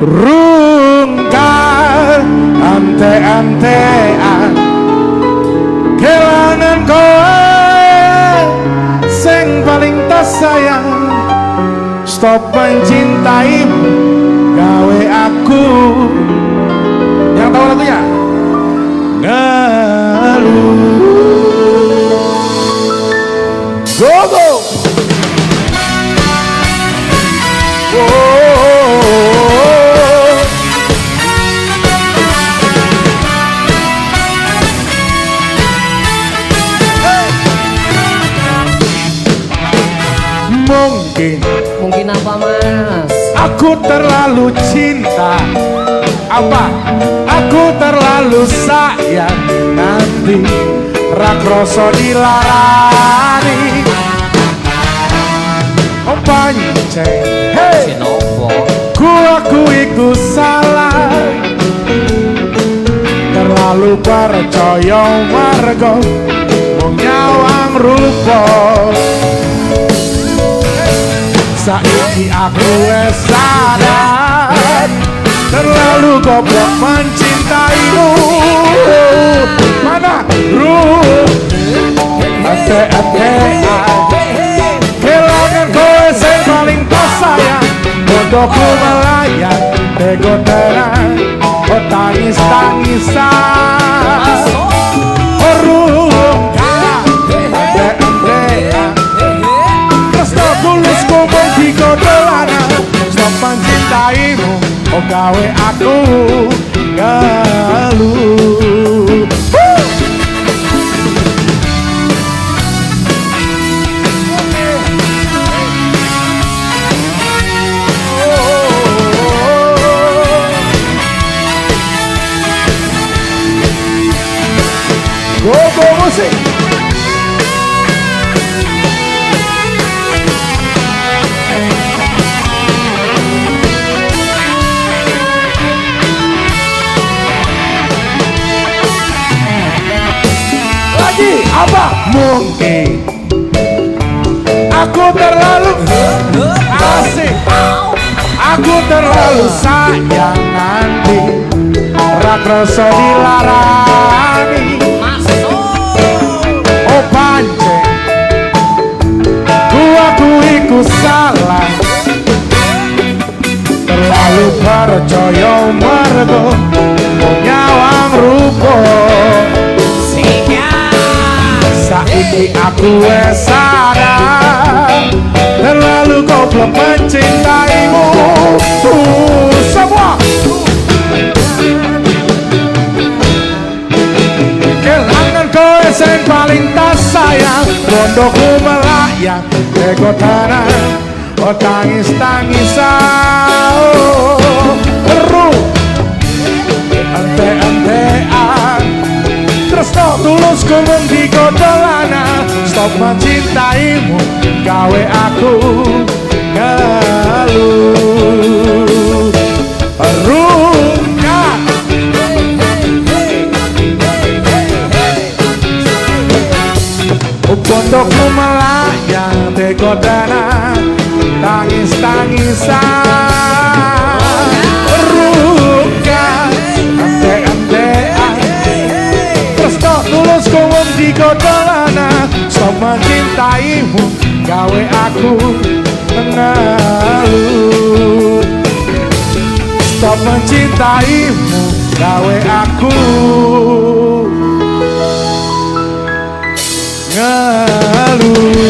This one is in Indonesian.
Rungkat ante-antean kelangan kowe sing paling tak sayang. Stop mencintaimu gawe aku. Yang tahu lagunya? Ngeluh. Go go. Mungkin apa mas? Aku terlalu cinta. Apa? Aku terlalu sayang. Nanti rakroso dilarani. Oh pancen, hey, ku iku salah. Terlalu percaya margo mung nyawang rupa. Saiki aku wes sadar terlalu goblok mencintaimu. Mana ruh ate-atean kelangan kowe sing paling tak sayang. Bodohku melayang bego terang oh tangis-tangisan. Oh ruh ate-atean tresno tulus ngomong di kodolana. Stop mencintaimu oh gawe aku ngeluh. Go musik. Lagi apa? Mungkin aku terlalu asik. Aku terlalu sayang nanti rakroso dilarani. Oh pancen aku iku salah. Terlalu percaya mergo nyawang rupa. Saiki aku wes sadar terlalu goblok mencintaimu. Semua kelangan kowe sing paling tak sayang. Bodohku melayang bego tanah oh tangis-tangisan. Ruh ante-antean tresno tulus ngomong di kodolana. Stop mencintaimu gawe aku ngeluh. Rungkat bodohku melayang bego tanah tangis-tangisan. Rungkat ante-antean tresno tulus ngomong di kodolana. Stop mencintaimu gawe aku ngeluh. Stop mencintaimu gawe aku ngeluh.